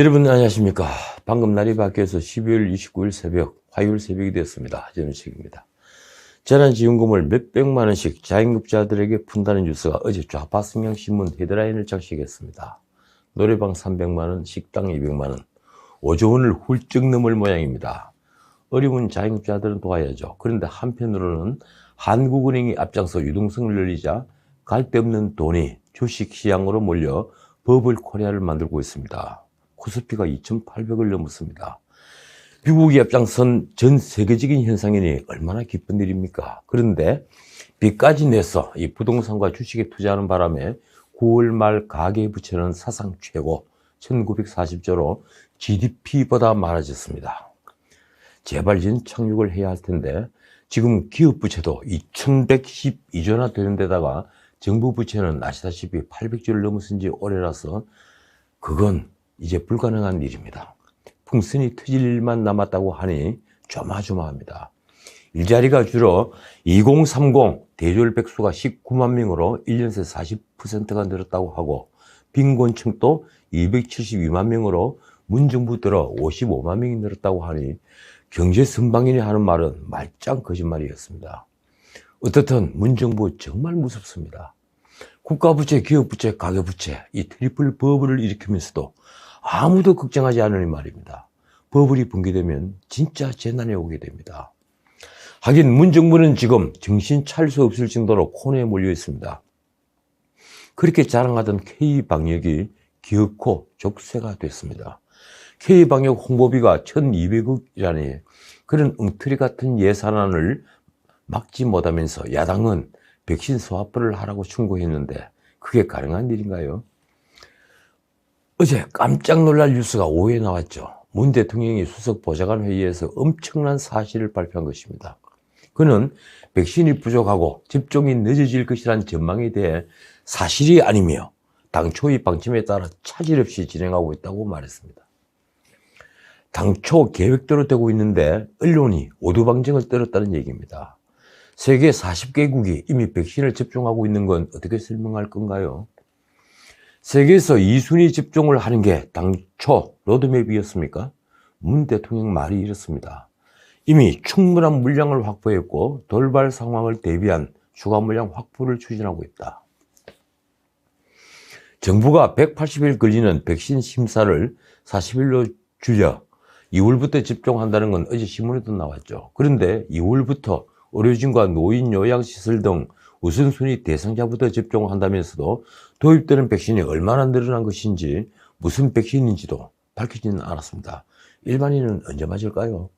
여러분 안녕하십니까. 방금 날이 바뀌어서 12월 29일 새벽 화요일 새벽이 되었습니다. 전우식입니다. 재난지원금을 몇백만 원씩 자영업자들에게 푼다는 뉴스가 어제 좌파 성향신문 헤드라인을 장식했습니다. 노래방 300만 원, 식당 200만 원, 5조 원을 훌쩍 넘을 모양입니다. 어려운 자영업자들은 도와야죠. 그런데 한편으로는 한국은행이 앞장서 유동성을 늘리자 갈 데 없는 돈이 주식시장으로 몰려 버블 코리아를 만들고 있습니다. 코스피가 2,800을 넘었습니다. 미국이 앞장선 전 세계적인 현상이니 얼마나 기쁜 일입니까? 그런데 빚까지 내서 이 부동산과 주식에 투자하는 바람에 9월 말 가계부채는 사상 최고 1940조로 GDP보다 많아졌습니다. 제발 진착륙을 해야 할 텐데 지금 기업부채도 2112조나 되는 데다가 정부 부채는 아시다시피 800조를 넘어선 지 오래라서 그건 이제 불가능한 일입니다. 풍선이 터질 일만 남았다고 하니 조마조마합니다. 일자리가 줄어 2030 대졸 백수가 19만 명으로 1년 새 40%가 늘었다고 하고 빈곤층도 272만 명으로 문정부 들어 55만 명이 늘었다고 하니 경제 선방인이 하는 말은 말짱 거짓말이었습니다. 어떻든 문정부 정말 무섭습니다. 국가부채, 기업부채, 가계부채 이 트리플 버블을 일으키면서도 아무도 걱정하지 않으니 말입니다. 버블이 붕괴되면 진짜 재난이 오게 됩니다. 하긴 문정부는 지금 정신 차릴 수 없을 정도로 코너에 몰려 있습니다. 그렇게 자랑하던 K방역이 기어코 족쇄가 됐습니다. K방역 홍보비가 1200억이라니 그런 엉터리 같은 예산안을 막지 못하면서 야당은 백신 소화법을 하라고 충고했는데 그게 가능한 일인가요? 어제 깜짝 놀랄 뉴스가 오후에 나왔죠. 문 대통령이 수석 보좌관 회의에서 엄청난 사실을 발표한 것입니다. 그는 백신이 부족하고 접종이 늦어질 것이라는 전망에 대해 사실이 아니며 당초의 방침에 따라 차질 없이 진행하고 있다고 말했습니다. 당초 계획대로 되고 있는데 언론이 오두방정을 떨었다는 얘기입니다. 세계 40개국이 이미 백신을 접종하고 있는 건 어떻게 설명할 건가요? 세계에서 2순위 접종을 하는 게 당초 로드맵이었습니까? 문 대통령 말이 이렇습니다. 이미 충분한 물량을 확보했고 돌발 상황을 대비한 추가 물량 확보를 추진하고 있다. 정부가 180일 걸리는 백신 심사를 40일로 줄여 2월부터 접종한다는 건 어제 신문에도 나왔죠. 그런데 2월부터 의료진과 노인 요양시설 등 우선순위 대상자부터 접종한다면서도 도입되는 백신이 얼마나 늘어난 것인지 무슨 백신인지도 밝히지는 않았습니다. 일반인은 언제 맞을까요?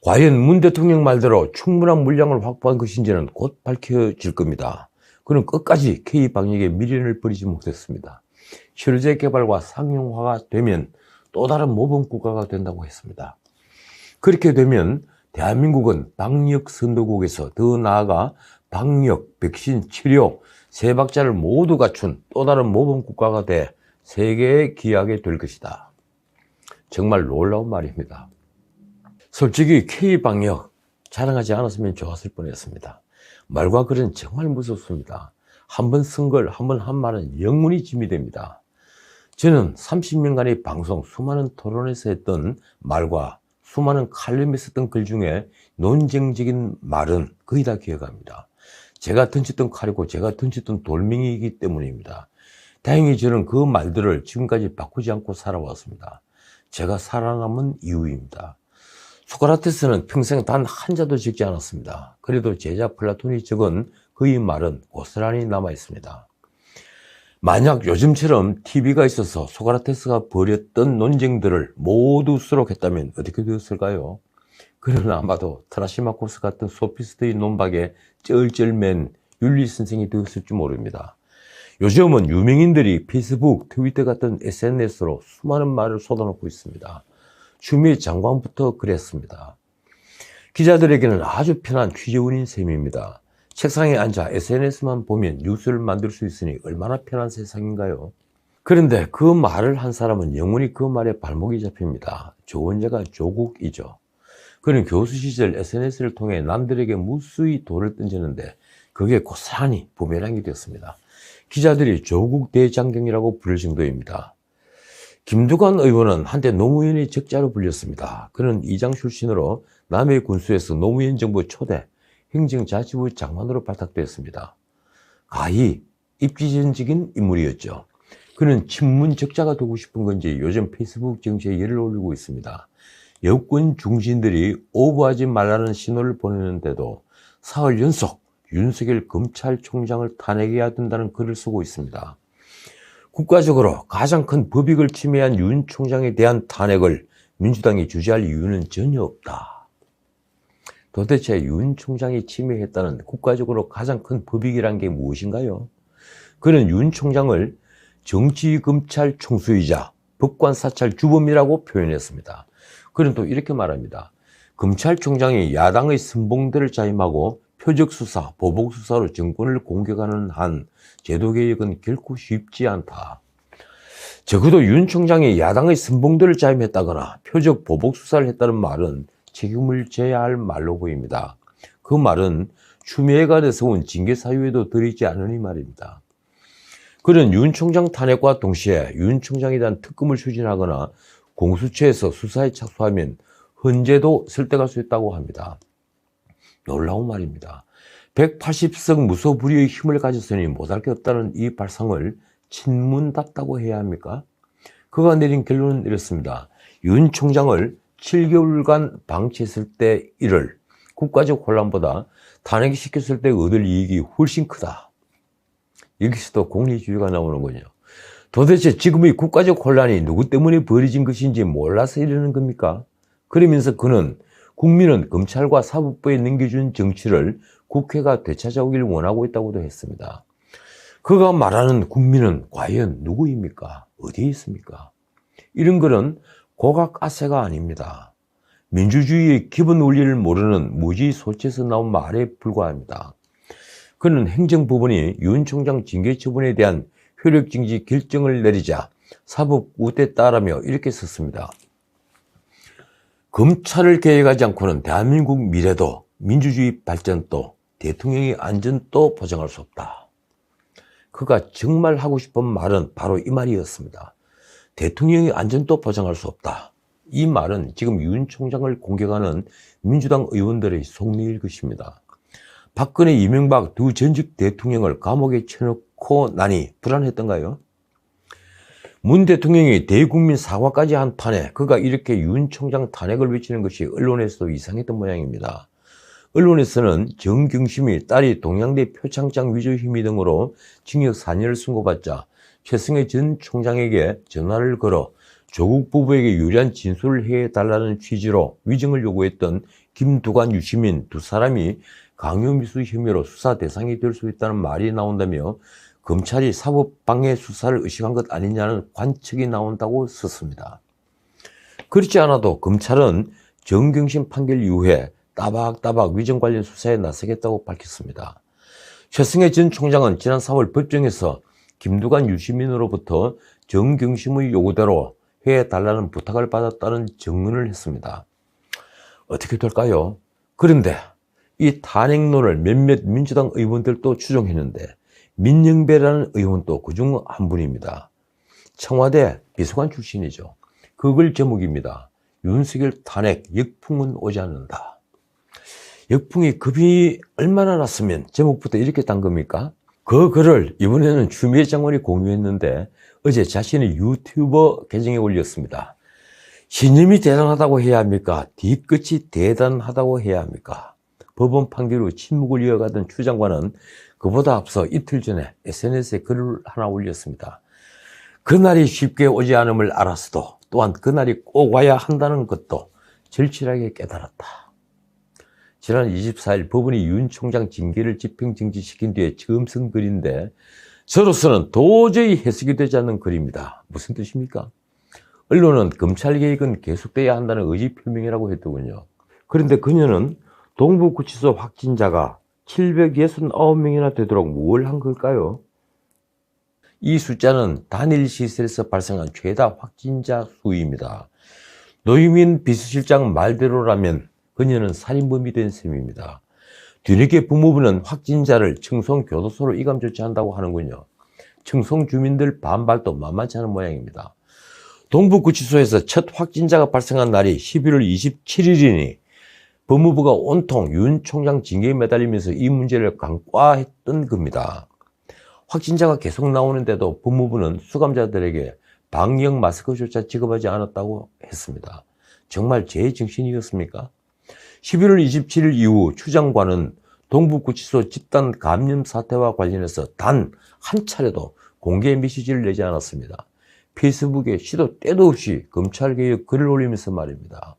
과연 문 대통령 말대로 충분한 물량을 확보한 것인지는 곧 밝혀질 겁니다. 그는 끝까지 K방역에 미련을 버리지 못했습니다. 치료제 개발과 상용화가 되면 또 다른 모범국가가 된다고 했습니다. 그렇게 되면 대한민국은 방역 선도국에서 더 나아가 방역, 백신, 치료 세 박자를 모두 갖춘 또 다른 모범 국가가 돼 세계에 기하게 될 것이다. 정말 놀라운 말입니다. 솔직히 K방역 자랑하지 않았으면 좋았을 뻔했습니다. 말과 글은 정말 무섭습니다. 한번 쓴 걸 한번 한 말은 영원히 짐이 됩니다. 저는 30년간의 방송 수많은 토론에서 했던 말과 수많은 칼럼에 썼던 글 중에 논쟁적인 말은 거의 다 기억합니다. 제가 던졌던 칼이고 제가 던졌던 돌멩이이기 때문입니다. 다행히 저는 그 말들을 지금까지 바꾸지 않고 살아왔습니다. 제가 살아남은 이유입니다. 소크라테스는 평생 단 한 자도 적지 않았습니다. 그래도 제자 플라톤이 적은 그의 말은 고스란히 남아있습니다. 만약 요즘처럼 TV가 있어서 소크라테스가 벌였던 논쟁들을 모두 수록했다면 어떻게 되었을까요? 그는 아마도 트라시마코스 같은 소피스트의 논박에 쩔쩔맨 윤리 선생이 되었을지 모릅니다. 요즘은 유명인들이 페이스북, 트위터 같은 SNS로 수많은 말을 쏟아놓고 있습니다. 추미애 장관부터 그랬습니다. 기자들에게는 아주 편한 취재원인 셈입니다. 책상에 앉아 SNS만 보면 뉴스를 만들 수 있으니 얼마나 편한 세상인가요? 그런데 그 말을 한 사람은 영원히 그 말에 발목이 잡힙니다. 조언자가 조국이죠. 그는 교수 시절 SNS를 통해 남들에게 무수히 돌을 던지는데 그게 고스란히 부메랑이 되었습니다. 기자들이 조국 대장경이라고 부를 정도입니다. 김두관 의원은 한때 노무현의 적자로 불렸습니다. 그는 이장 출신으로 남해 군수에서 노무현 정부 초대 행정자치부 장관으로 발탁되었습니다. 가히 입지전적인 인물이었죠. 그는 친문 적자가 되고 싶은 건지 요즘 페이스북 정치에 열을 올리고 있습니다. 여권 중진들이 오버하지 말라는 신호를 보내는데도 사흘 연속 윤석열 검찰총장을 탄핵해야 된다는 글을 쓰고 있습니다. 국가적으로 가장 큰 법익을 침해한 윤 총장에 대한 탄핵을 민주당이 주재할 이유는 전혀 없다. 도대체 윤 총장이 침해했다는 국가적으로 가장 큰 법익이란 게 무엇인가요? 그는 윤 총장을 정치검찰 총수이자 법관사찰 주범이라고 표현했습니다. 그는 또 이렇게 말합니다. 검찰총장이 야당의 선봉대를 자임하고 표적수사, 보복수사로 정권을 공격하는 한 제도개혁은 결코 쉽지 않다. 적어도 윤 총장이 야당의 선봉대를 자임했다거나 표적 보복수사를 했다는 말은 책임을 져야 할 말로 보입니다. 그 말은 추미애가 내세운 징계사유에도 들어있지 않으니 말입니다. 그는 윤 총장 탄핵과 동시에 윤 총장에 대한 특검을 추진하거나 공수처에서 수사에 착수하면 헌재도 설득할 수 있다고 합니다. 놀라운 말입니다. 180석 무소불위의 힘을 가졌으니 못할 게 없다는 이 발상을 친문답다고 해야 합니까? 그가 내린 결론은 이렇습니다. 윤 총장을 7개월간 방치했을 때 일을 국가적 혼란보다 탄핵시켰을 때 얻을 이익이 훨씬 크다. 여기서도 공리주의가 나오는군요. 도대체 지금의 국가적 혼란이 누구 때문에 벌어진 것인지 몰라서 이러는 겁니까? 그러면서 그는 국민은 검찰과 사법부에 넘겨준 정치를 국회가 되찾아오길 원하고 있다고도 했습니다. 그가 말하는 국민은 과연 누구입니까? 어디에 있습니까? 이런 글은 고각아세가 아닙니다. 민주주의의 기본 원리를 모르는 무지 소치에서 나온 말에 불과합니다. 그는 행정부분이 윤 총장 징계 처분에 대한 효력정지 결정을 내리자 사법 우대따라며 이렇게 썼습니다. 검찰을 개혁하지 않고는 대한민국 미래도 민주주의 발전도 대통령의 안전도 보장할 수 없다. 그가 정말 하고 싶은 말은 바로 이 말이었습니다. 대통령의 안전도 보장할 수 없다. 이 말은 지금 윤 총장을 공격하는 민주당 의원들의 속내일 것입니다. 박근혜, 이명박 두 전직 대통령을 감옥에 쳐넣고 나니 불안했던가요? 문 대통령이 대국민 사과까지 한 판에 그가 이렇게 윤 총장 탄핵을 외치는 것이 언론에서도 이상했던 모양입니다. 언론에서는 정경심이 딸이 동양대 표창장 위조 혐의 등으로 징역 4년을 선고받자 최승해 전 총장에게 전화를 걸어 조국 부부에게 유리한 진술을 해달라는 취지로 위증을 요구했던 김두관, 유시민 두 사람이 강요미수 혐의로 수사 대상이 될 수 있다는 말이 나온다며 검찰이 사법방해 수사를 의식한 것 아니냐는 관측이 나온다고 썼습니다. 그렇지 않아도 검찰은 정경심 판결 이후에 따박따박 위증 관련 수사에 나서겠다고 밝혔습니다. 최승해 전 총장은 지난 3월 법정에서 김두관, 유시민으로부터 정경심의 요구대로 해달라는 부탁을 받았다는 증언을 했습니다. 어떻게 될까요? 그런데 이 탄핵론을 몇몇 민주당 의원들도 추종했는데 민영배라는 의원도 그중 한 분입니다. 청와대 비서관 출신이죠. 그 글 제목입니다. 윤석열 탄핵 역풍은 오지 않는다. 역풍이 급이 얼마나 났으면 제목부터 이렇게 딴 겁니까? 그 글을 이번에는 추미애 장관이 공유했는데 어제 자신의 유튜버 계정에 올렸습니다. 신념이 대단하다고 해야 합니까? 뒤끝이 대단하다고 해야 합니까? 법원 판결 후 침묵을 이어가던 추 장관은 그보다 앞서 이틀 전에 SNS에 글을 하나 올렸습니다. 그날이 쉽게 오지 않음을 알았어도 또한 그날이 꼭 와야 한다는 것도 절실하게 깨달았다. 지난 24일 법원이 윤 총장 징계를 집행정지시킨 뒤에 처음 쓴 글인데 저로서는 도저히 해석이 되지 않는 글입니다. 무슨 뜻입니까? 언론은 검찰개혁은 계속돼야 한다는 의지 표명이라고 했더군요. 그런데 그녀는 동부구치소 확진자가 769명이나 되도록 뭘 한 걸까요? 이 숫자는 단일 시설에서 발생한 최다 확진자 수입니다. 노유민 비서실장 말대로라면 그녀는 살인범이 된 셈입니다. 뒤늦게 법무부는 확진자를 청송교도소로 이감 조치한다고 하는군요. 청송 주민들 반발도 만만치 않은 모양입니다. 동부구치소에서 첫 확진자가 발생한 날이 11월 27일이니 법무부가 온통 윤 총장 징계에 매달리면서 이 문제를 간과했던 겁니다. 확진자가 계속 나오는데도 법무부는 수감자들에게 방역 마스크조차 지급하지 않았다고 했습니다. 정말 제정신이었습니까? 11월 27일 이후 추 장관은 동부구치소 집단 감염 사태와 관련해서 단 한 차례도 공개 메시지를 내지 않았습니다. 페이스북에 시도 때도 없이 검찰개혁 글을 올리면서 말입니다.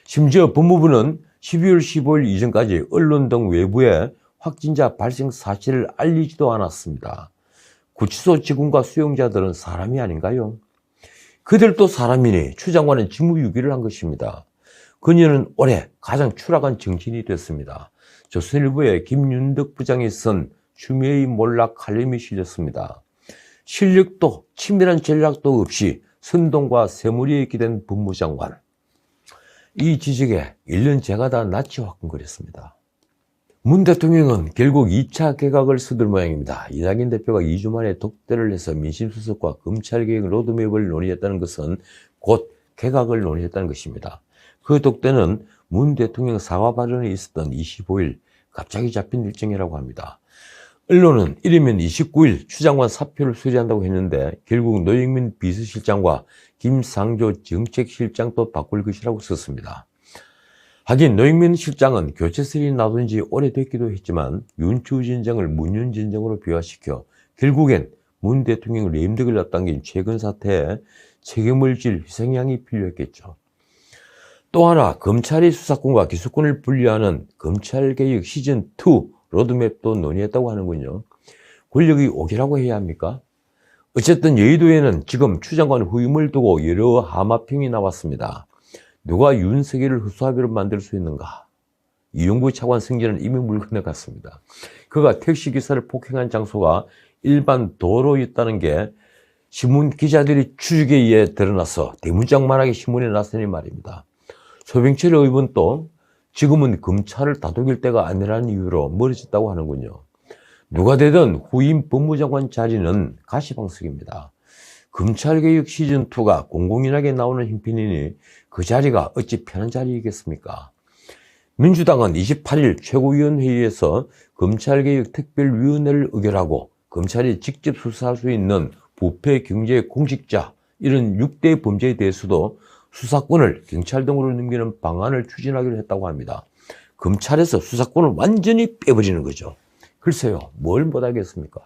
심지어 법무부는 12월 15일 이전까지 언론 등 외부에 확진자 발생 사실을 알리지도 않았습니다. 구치소 직원과 수용자들은 사람이 아닌가요? 그들도 사람이니 추 장관은 직무유기를 한 것입니다. 그녀는 올해 가장 추락한 정신이 됐습니다. 조선일보의 김윤덕 부장이 쓴 추미애의 몰락 칼럼이 실렸습니다. 실력도 치밀한 전략도 없이 선동과 새무리에 기댄 법무장관. 이 지적에 1년 제가 다 낯이 화끈거렸습니다. 문 대통령은 결국 2차 개각을 서둘 모양입니다. 이낙연 대표가 2주 만에 독대를 해서 민심수석과 검찰개혁 로드맵을 논의했다는 것은 곧 개각을 논의했다는 것입니다. 그 독대는 문 대통령 사과 발언에 있었던 25일 갑자기 잡힌 일정이라고 합니다. 언론은 이르면 29일 추 장관 사표를 수리한다고 했는데 결국 노영민 비서실장과 김상조 정책실장도 바꿀 것이라고 썼습니다. 하긴 노영민 실장은 교체설이 나온 지 오래됐기도 했지만 윤추진정을 문윤진정으로 비화시켜 결국엔 문 대통령 레임덕을 앞당긴 최근 사태에 책임을 질 희생양이 필요했겠죠. 또 하나 검찰의 수사권과 기소권을 분리하는 검찰개혁 시즌2 로드맵도 논의했다고 하는군요. 권력의 오기라고 해야 합니까? 어쨌든 여의도에는 지금 추 장관 후임을 두고 여러 하마평이 나왔습니다. 누가 윤석열을 흡수합의로 만들 수 있는가? 이용구 차관 승진은 이미 물 건너갔습니다. 그가 택시기사를 폭행한 장소가 일반 도로였다는 게 신문 기자들이 추측에 의해 드러나서 대문짝만하게 신문에 나서니 말입니다. 소병철 의원도 지금은 검찰을 다독일 때가 아니라는 이유로 멀어졌다고 하는군요. 누가 되든 후임 법무장관 자리는 가시방석입니다. 검찰개혁 시즌2가 공공연하게 나오는 형편이니 그 자리가 어찌 편한 자리이겠습니까? 민주당은 28일 최고위원회의에서 검찰개혁 특별위원회를 의결하고 검찰이 직접 수사할 수 있는 부패 경제 공직자 이런 6대 범죄에 대해서도 수사권을 경찰 등으로 넘기는 방안을 추진하기로 했다고 합니다. 검찰에서 수사권을 완전히 빼버리는 거죠. 글쎄요, 뭘 못하겠습니까?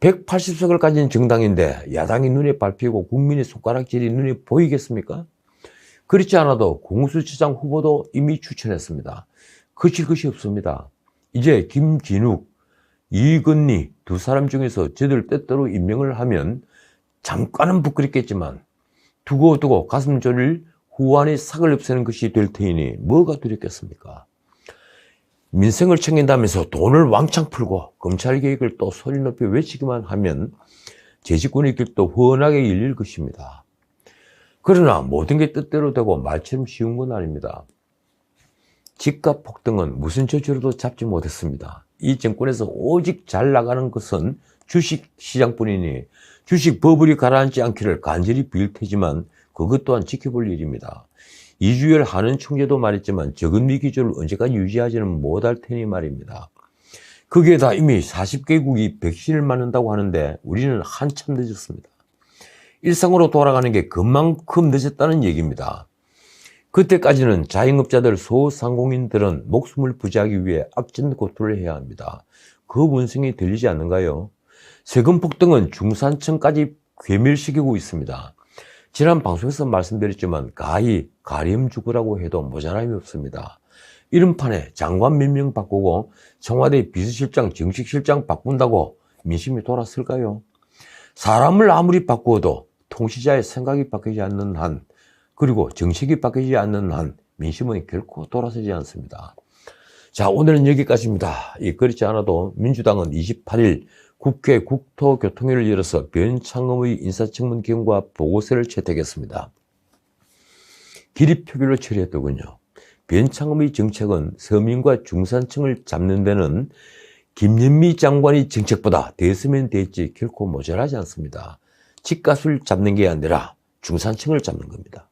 180석을 가진 정당인데 야당이 눈에 밟히고 국민의 손가락질이 눈에 보이겠습니까? 그렇지 않아도 공수처장 후보도 이미 추천했습니다. 거칠 것이 없습니다. 이제 김진욱, 이건희 두 사람 중에서 저들 뜻대로 임명을 하면 잠깐은 부끄럽겠지만 두고 가슴 졸일 후환의 삭을 없애는 것이 될 테니 뭐가 두렵겠습니까? 민생을 챙긴다면서 돈을 왕창 풀고 검찰개혁을 또 소리 높이 외치기만 하면 재집권의 길도 훤하게 열릴 것입니다. 그러나 모든 게 뜻대로 되고 말처럼 쉬운 건 아닙니다. 집값 폭등은 무슨 조치로도 잡지 못했습니다. 이 정권에서 오직 잘 나가는 것은 주식시장뿐이니 주식 버블이 가라앉지 않기를 간절히 빌 테지만 그것 또한 지켜볼 일입니다. 이주열 한은 총재도 말했지만 저금리 기조를 언제까지 유지하지는 못할 테니 말입니다. 그게 다 이미 40개국이 백신을 맞는다고 하는데 우리는 한참 늦었습니다. 일상으로 돌아가는 게 그만큼 늦었다는 얘기입니다. 그때까지는 자영업자들, 소상공인들은 목숨을 부지하기 위해 악진고투를 해야 합니다. 그 원성이 들리지 않는가요? 세금 폭등은 중산층까지 괴멸시키고 있습니다. 지난 방송에서 말씀드렸지만 가림 죽으라고 해도 모자람이 없습니다. 이런 판에 장관 몇 명 바꾸고 청와대 비서실장, 정식실장 바꾼다고 민심이 돌았을까요? 사람을 아무리 바꾸어도 통치자의 생각이 바뀌지 않는 한, 그리고 정책이 바뀌지 않는 한 민심은 결코 돌아서지 않습니다. 자, 오늘은 여기까지입니다. 그렇지 않아도 민주당은 28일 국회 국토교통위를 열어서 변창흠의 인사청문 경과 보고서를 채택했습니다. 기립표결로 처리했더군요. 변창흠의 정책은 서민과 중산층을 잡는 데는 김현미 장관의 정책보다 됐으면 됐지 결코 모자라지 않습니다. 집값을 잡는 게 아니라 중산층을 잡는 겁니다.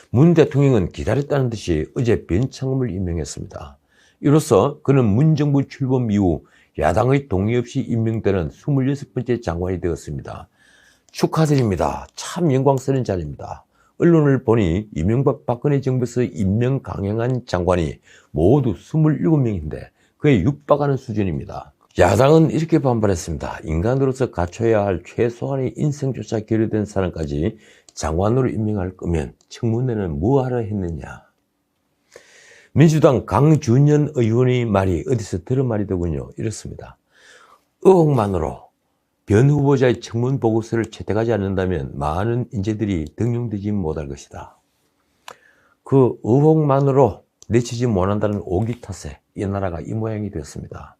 문 대통령은 기다렸다는 듯이 어제 변창흠을 임명했습니다. 이로써 그는 문정부 출범 이후 야당의 동의 없이 임명되는 26번째 장관이 되었습니다. 축하드립니다. 참 영광스러운 자리입니다. 언론을 보니 이명박 박근혜 정부에서 임명 강행한 장관이 모두 27명인데 그에 육박하는 수준입니다. 야당은 이렇게 반발했습니다. 인간으로서 갖춰야 할 최소한의 인성조차 결여된 사람까지 장관으로 임명할 거면 청문회는 뭐하러 했느냐. 민주당 강준현 의원의 말이 어디서 들은 말이더군요. 이렇습니다. 의혹만으로 변 후보자의 청문 보고서를 채택하지 않는다면 많은 인재들이 등용되지 못할 것이다. 그 의혹만으로 내치지 못한다는 오기 탓에 이 나라가 이 모양이 되었습니다.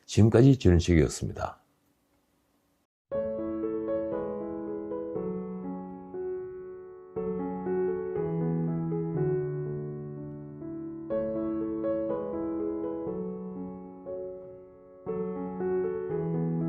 지금까지 전은식이었습니다.